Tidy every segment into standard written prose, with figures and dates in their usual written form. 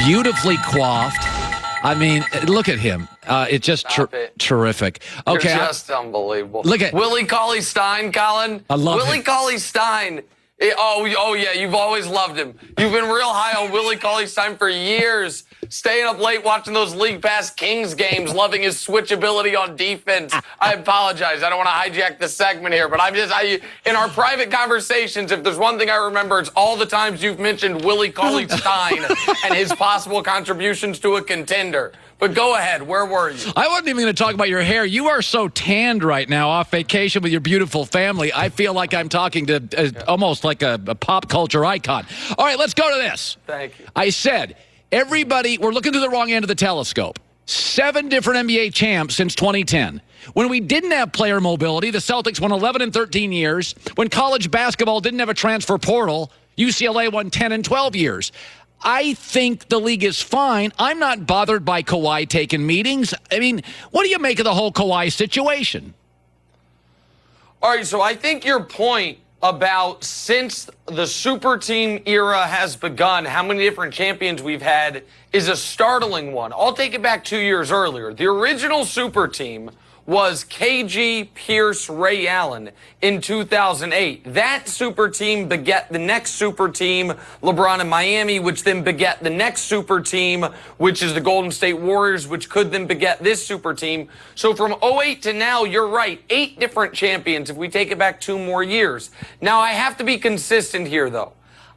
beautifully coiffed. I mean, look at him. It's just terrific. Okay, You're just unbelievable. Look at Willie Cauley-Stein, Colin. I love Willie him. Cauley-Stein. Oh yeah, you've always loved him. You've been real high on Willie Cauley-Stein for years. Staying up late watching those League Pass Kings games, loving his switchability on defense. I apologize. I don't want to hijack the segment here, but in our private conversations, if there's one thing I remember, it's all the times you've mentioned Willie Cauley-Stein and his possible contributions to a contender. But go ahead. Where were you? I wasn't even going to talk about your hair. You are so tanned right now off vacation with your beautiful family. I feel like I'm talking to almost like a pop culture icon. All right, let's go to this. Thank you. I said, everybody, we're looking through the wrong end of the telescope. 7 different NBA champs since 2010. When we didn't have player mobility, the Celtics won 11 in 13 years. When college basketball didn't have a transfer portal, UCLA won 10 in 12 years. I think the league is fine. I'm not bothered by Kawhi taking meetings. I mean, what do you make of the whole Kawhi situation? All right, so I think your point about since the super team era has begun, how many different champions we've had is a startling one. I'll take it back 2 years earlier. The original super team was KG, Pierce, Ray Allen in 2008. That super team beget the next super team, LeBron and Miami, which then beget the next super team, which is the Golden State Warriors, which could then beget this super team. So from 08 to now, you're right, 8 different champions if we take it back 2 more years. Now, I have to be consistent here, though.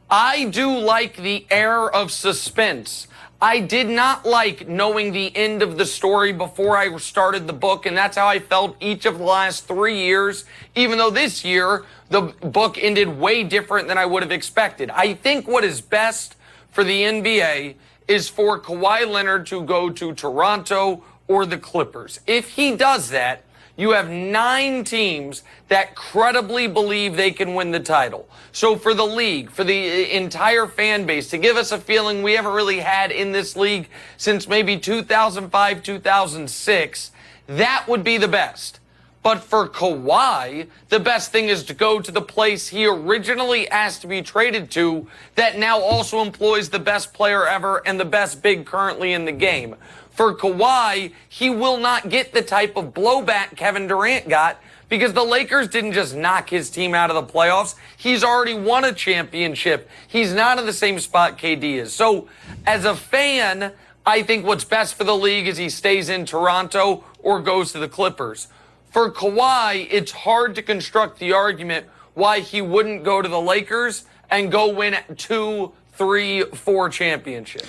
I do like the air of suspense. I did not like knowing the end of the story before I started the book, and that's how I felt each of the last 3 years, even though this year the book ended way different than I would have expected. I think what is best for the NBA is for Kawhi Leonard to go to Toronto or the Clippers. If he does that, you have 9 teams that credibly believe they can win the title. So for the league, for the entire fan base, to give us a feeling we haven't really had in this league since maybe 2005, 2006, that would be the best. But for Kawhi, the best thing is to go to the place he originally asked to be traded to that now also employs the best player ever and the best big currently in the game. For Kawhi, he will not get the type of blowback Kevin Durant got because the Lakers didn't just knock his team out of the playoffs. He's already won a championship. He's not in the same spot KD is. So as a fan, I think what's best for the league is he stays in Toronto or goes to the Clippers. For Kawhi, it's hard to construct the argument why he wouldn't go to the Lakers and go win 2, 3, 4 championships.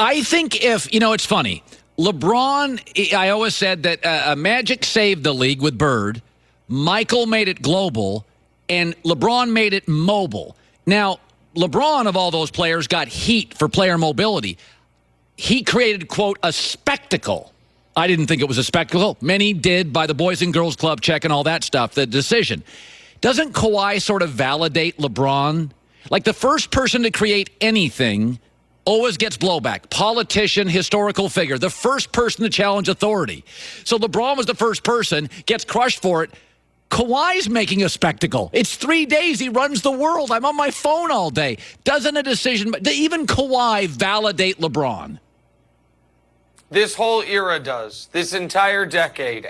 I think it's funny. LeBron, I always said that Magic saved the league with Bird. Michael made it global, and LeBron made it mobile. Now, LeBron, of all those players, got heat for player mobility. He created, quote, a spectacle. I didn't think it was a spectacle. Many did by the Boys and Girls Club check and all that stuff, the decision. Doesn't Kawhi sort of validate LeBron? Like the first person to create anything always gets blowback. Politician, historical figure, the first person to challenge authority. So LeBron was the first person, gets crushed for it. Kawhi's making a spectacle. It's 3 days. He runs the world. I'm on my phone all day. Doesn't a decision, even Kawhi, validate LeBron? This whole era does. This entire decade.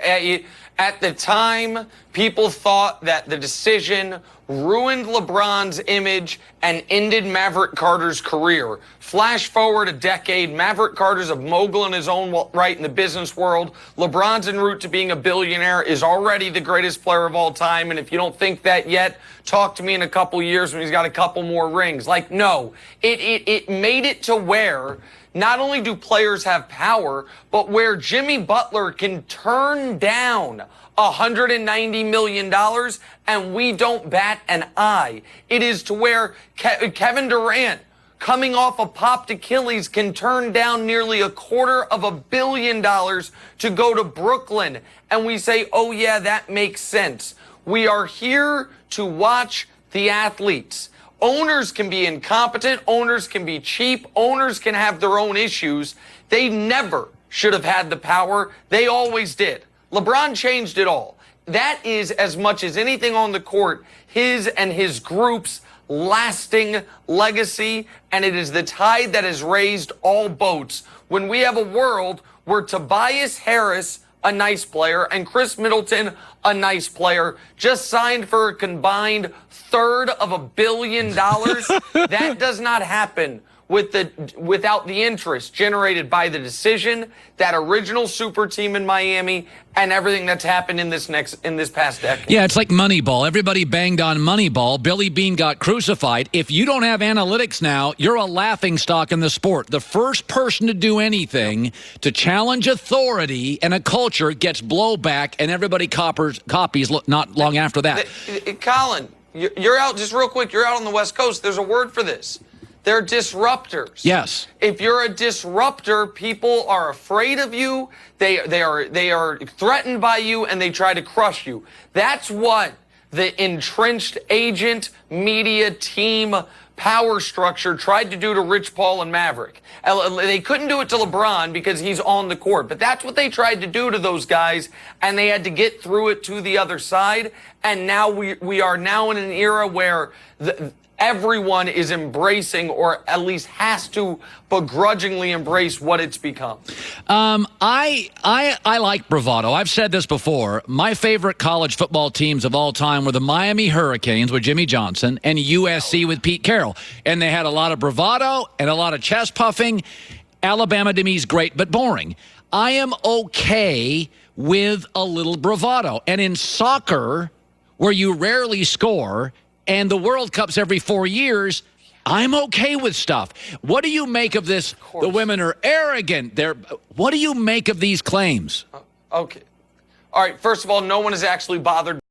At the time, people thought that the decision ruined LeBron's image and ended Maverick Carter's career. Flash forward a decade, Maverick Carter's a mogul in his own right in the business world. LeBron's en route to being a billionaire, is already the greatest player of all time. And if you don't think that yet, talk to me in a couple years when he's got a couple more rings. Like, no, it made it to where not only do players have power, but where Jimmy Butler can turn down $190 million and we don't bat an eye. It is to where Kevin Durant, coming off a popped Achilles, can turn down nearly $250 million to go to Brooklyn. And we say, oh yeah, that makes sense. We are here to watch the athletes. Owners can be incompetent. Owners can be cheap. Owners can have their own issues. They never should have had the power. They always did. LeBron changed it all. That is, as much as anything on the court, his and his group's lasting legacy, and it is the tide that has raised all boats when we have a world where Tobias Harris, a nice player, and Chris Middleton, a nice player, just signed for a combined $1/3 billion. That does not happen without the interest generated by the decision, that original super team in Miami, and everything that's happened in this past decade. Yeah, it's like Moneyball. Everybody banged on Moneyball. Billy Beane got crucified. If you don't have analytics now, you're a laughingstock in the sport. The first person to do anything to challenge authority and a culture gets blowback, and everybody copies not long after that. Colin, you're out, just real quick, you're out on the West Coast. There's a word for this. They're disruptors. Yes. If you're a disruptor, people are afraid of you. They are threatened by you, and they try to crush you. That's what the entrenched agent, media, team, power structure tried to do to Rich Paul and Maverick. They couldn't do it to LeBron because he's on the court, but that's what they tried to do to those guys, and they had to get through it to the other side. And now we are now in an era where everyone is embracing, or at least has to begrudgingly embrace, what it's become. I like bravado. I've said this before. My favorite college football teams of all time were the Miami Hurricanes with Jimmy Johnson and USC with Pete Carroll. And they had a lot of bravado and a lot of chest puffing. Alabama to me is great, but boring. I am okay with a little bravado. And in soccer, where you rarely score, and the World Cup's every 4 years, I'm okay with stuff. What do you make of this? The women are arrogant. What do you make of these claims? Okay. All right. First of all, no one is actually bothered